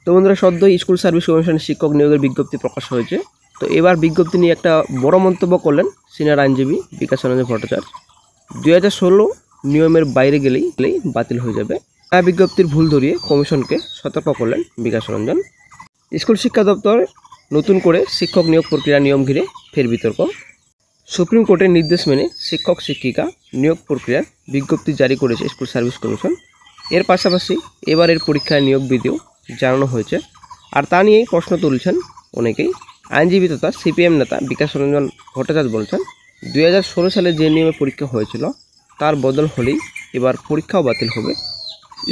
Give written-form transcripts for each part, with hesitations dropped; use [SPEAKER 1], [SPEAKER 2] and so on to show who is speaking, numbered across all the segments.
[SPEAKER 1] তো বন্ধুরা, সদ্যই school service কমিশনের শিক্ষক নিয়োগের বিজ্ঞপ্তি প্রকাশ হয়েছে। তো এবার বিজ্ঞপ্তি নিয়ে একটা বড় মন্তব্য করলেন সিনিয়র আইনজীবী বিকাশ রঞ্জন ভট্টাচার্য। 2016 নিয়মের বাইরে গেলেই বাতিল হয়ে যাবে। এই বিজ্ঞপ্তির ভুল ধরিয়ে কমিশনকে সতর্ক করলেন বিকাশ রঞ্জন। স্কুল শিক্ষা দপ্তর নতুন করে শিক্ষক নিয়োগ প্রক্রিয়া নিয়ম ঘিরে ফের বিতর্ক। সুপ্রিম কোর্টের নির্দেশ মেনে শিক্ষক শিক্ষিকা নিয়োগ প্রক্রিয়ার বিজ্ঞপ্তি জারি করেছে স্কুল সার্ভিস কমিশন। এর পাশাপাশি এবারের পরীক্ষায় নিয়োগ বিধিও জানানো হয়েছে। আর তা নিয়েই প্রশ্ন তুলছেন অনেকেই। আইনজীবী তথা সিপিএম নেতা বিকাশ রঞ্জন ভট্টাচার্য বলছেন, 2016 সালে যে নিয়মে পরীক্ষা হয়েছিল তার বদল হলেই এবার পরীক্ষাও বাতিল হবে।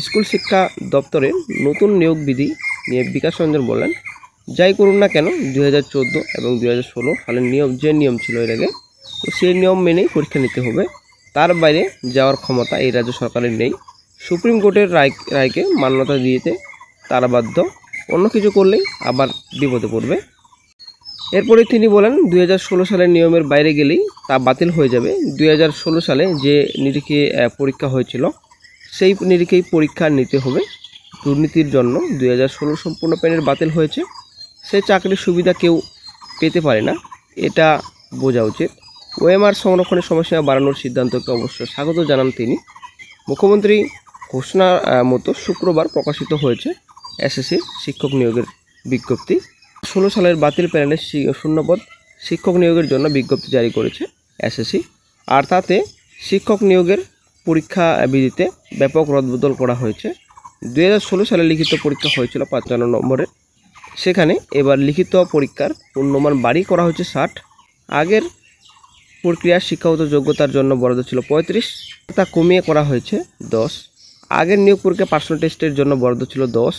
[SPEAKER 1] স্কুল শিক্ষা দপ্তরের নতুন নিয়োগ বিধি নিয়ে বিকাশ রঞ্জন বললেন, যাই করুন না কেন 2014 এবং 2016 সালের নিয়ম ছিল এর আগে, তো সেই নিয়ম মেনেই পরীক্ষা নিতে হবে। তার বাইরে যাওয়ার ক্ষমতা এই রাজ্য সরকারের নেই। সুপ্রিম কোর্টের রায়কে মান্যতা দিতে তারা বাধ্য। অন্য কিছু করলেই আবার বিপদে পড়বে। এরপরে তিনি বলেন, 2016 সালের নিয়মের বাইরে গেলেই তা বাতিল হয়ে যাবে। 2016 সালে যে নিরিখে পরীক্ষা হয়েছিল সেই নিরিখেই পরীক্ষা নিতে হবে। দুর্নীতির জন্য 2016 সম্পূর্ণ প্যানেল বাতিল হয়েছে। সে চাকরির সুবিধা কেউ পেতে পারে না, এটা বোঝা উচিত। ওএমআর সংরক্ষণের সময়সীমা বাড়ানোর সিদ্ধান্তকে অবশ্য স্বাগত জানান তিনি। মুখ্যমন্ত্রী ঘোষণার মতো শুক্রবার প্রকাশিত হয়েছে এসএসসির শিক্ষক নিয়োগের বিজ্ঞপ্তি। 16 সালের বাতিল প্যানেলের শূন্যপদ শিক্ষক নিয়োগের জন্য বিজ্ঞপ্তি জারি করেছে এসএসসি। আর তাতে শিক্ষক নিয়োগের পরীক্ষা বিধিতে ব্যাপক রদবদল করা হয়েছে। 2016 সালে লিখিত পরীক্ষা হয়েছিল 55 নম্বরের, সেখানে এবার লিখিত পরীক্ষার পূর্ণমান বাড়িয়ে করা হয়েছে 60। আগের প্রক্রিয়ার শিক্ষাগত যোগ্যতার জন্য বরাদ্দ ছিল 35, তা কমিয়ে করা হয়েছে 10। আগের নিয়োগ পরীক্ষা পার্সোনাল টেস্টের জন্য বরাদ্দ ছিল 10,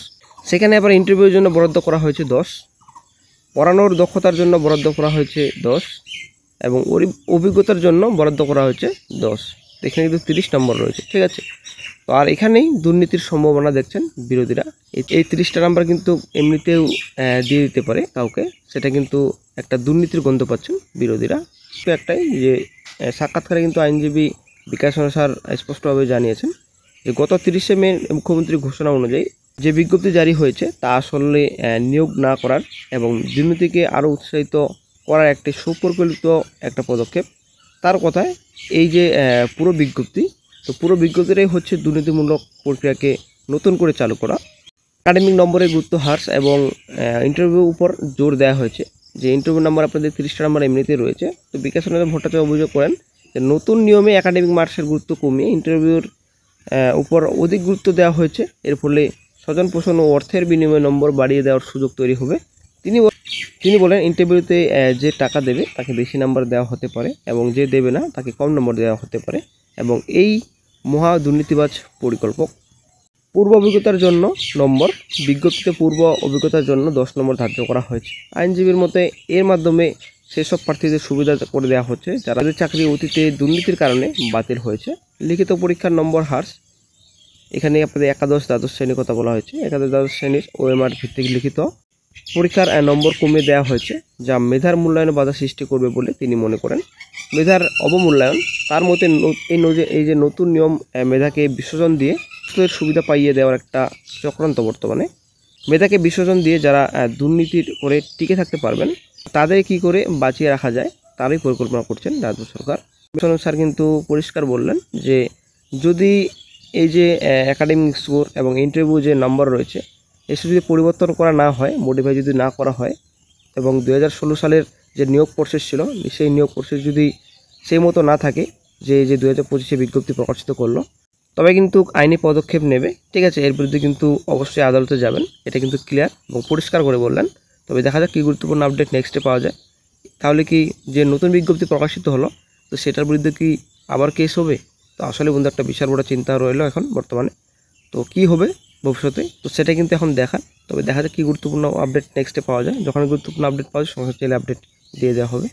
[SPEAKER 1] সেখানে আবার ইন্টারভিউর জন্য বরাদ্দ করা হয়েছে 10। পড়ানোর দক্ষতার জন্য বরাদ্দ করা হয়েছে 10 এবং অভিজ্ঞতার জন্য বরাদ্দ করা হয়েছে 10। এখানে কিন্তু 30 নম্বর রয়েছে, ঠিক আছে। তো আর এখানেই দুর্নীতির সম্ভাবনা দেখছেন বিরোধীরা। এই 30টা নাম্বার কিন্তু এমনিতেও দিয়ে দিতে পারে কাউকে, সেটা কিন্তু একটা দুর্নীতির গন্ধ পাচ্ছেন বিরোধীরা। তো একটাই যে সাক্ষাৎকারে কিন্তু আইনজীবী বিকাশ স্যার স্পষ্টভাবে জানিয়েছেন যে গত 30শে মে মুখ্যমন্ত্রীর ঘোষণা অনুযায়ী যে বিজ্ঞপ্তি জারি হয়েছে তা আসলে নিয়োগ না করার এবং দুর্নীতিকে আরও উৎসাহিত করার একটি সুপরিকল্পিত একটা পদক্ষেপ। তার কথায় এই যে পুরো বিজ্ঞপ্তি, তো পুরো বিজ্ঞপ্তিটাই হচ্ছে দুর্নীতিমূলক প্রক্রিয়াকে নতুন করে চালু করা। একাডেমিক নম্বরের গুরুত্ব হ্রাস এবং ইন্টারভিউ উপর জোর দেওয়া হয়েছে। যে ইন্টারভিউ নাম্বার আপনাদের 30টা নাম্বার এমনিতেই রয়েছে। তো বিকাশ রঞ্জন ভট্টাচার্য অভিযোগ করেন যে নতুন নিয়মে একাডেমিক মার্কসের গুরুত্ব কমিয়ে ইন্টারভিউর উপর অধিক গুরুত্ব দেওয়া হয়েছে। এর ফলে স্বজন পোষণ ও অর্থের বিনিময়ে নম্বর বাড়িয়ে দেওয়ার সুযোগ তৈরি হবে। তিনি বলেন, ইন্টারভিউতে যে টাকা দেবে তাকে বেশি নাম্বার দেওয়া হতে পারে এবং যে দেবে না তাকে কম নম্বর দেওয়া হতে পারে। এবং এই মহা দুর্নীতিবাজ পরিকল্পক। পূর্ব অভিজ্ঞতার জন্য নম্বর, বিজ্ঞপ্তিতে পূর্ব অভিজ্ঞতার জন্য 10 নম্বর ধার্য করা হয়েছে। আইনজীবীর মতে এর মাধ্যমে সেসব প্রার্থীদের সুবিধা করে দেওয়া হচ্ছে যাদের চাকরি অতীতে দুর্নীতির কারণে বাতিল হয়েছে। লিখিত পরীক্ষার নম্বর হ্রাস, এখানে আপনাদের একাদশ দ্বাদশ শ্রেণীর কথা বলা হয়েছে। একাদশ দ্বাদশ শ্রেণীর ওএমআর ভিত্তিক লিখিত পরীক্ষার নম্বর কমিয়ে দেওয়া হয়েছে, যা মেধার মূল্যায়নে বাধা সৃষ্টি করবে বলে তিনি মনে করেন। মেধার অবমূল্যায়ন, তার মতে এই যে নতুন নিয়ম মেধাকে বিসর্জন দিয়ে সুবিধা পাইয়ে দেওয়ার একটা চক্রান্ত। বর্তমানে মেধাকে বিসর্জন দিয়ে যারা দুর্নীতির করে টিকে থাকতে পারবেন তাদের কি করে বাঁচিয়ে রাখা যায় তারই পরিকল্পনা করছেন রাজ্য সরকার। স্যার কিন্তু পরিষ্কার বললেন যে যদি এই যে একাডেমিক স্কোর এবং ইন্টারভিউ যে নাম্বার রয়েছে এসব যদি পরিবর্তন করা না হয়, মডিফাই যদি না করা হয় এবং 2016 সালের যে নিয়োগ প্রসেস ছিল সেই নিয়োগ প্রসেস যদি সেই মতো না থাকে, যে 2025-এ বিজ্ঞপ্তি প্রকাশিত করলো, তবে কিন্তু আইনি পদক্ষেপ নেবে, ঠিক আছে। এর বিরুদ্ধে কিন্তু অবশ্যই আদালতে যাবেন, এটা কিন্তু ক্লিয়ার এবং পরিষ্কার করে বললেন। তবে দেখা যাক কী গুরুত্বপূর্ণ আপডেট নেক্সটে পাওয়া যায়। তাহলে কি যে নতুন বিজ্ঞপ্তি প্রকাশিত হলো তো সেটার বিরুদ্ধে কি আবার কেস হবে? তো আসলে বন্ধু একটা বিশাল বড় চিন্তা রইল এখন বর্তমানে। তো কি হবে ভবিষ্যতে, তো সেটা কিন্তু এখন দেখার। তবে দেখা যাক কী গুরুত্বপূর্ণ আপডেট নেক্সটে পাওয়া যায়। যখন গুরুত্বপূর্ণ আপডেট পাওয়া যায় সঙ্গে চাইলে আপডেট দিয়ে দেওয়া হবে।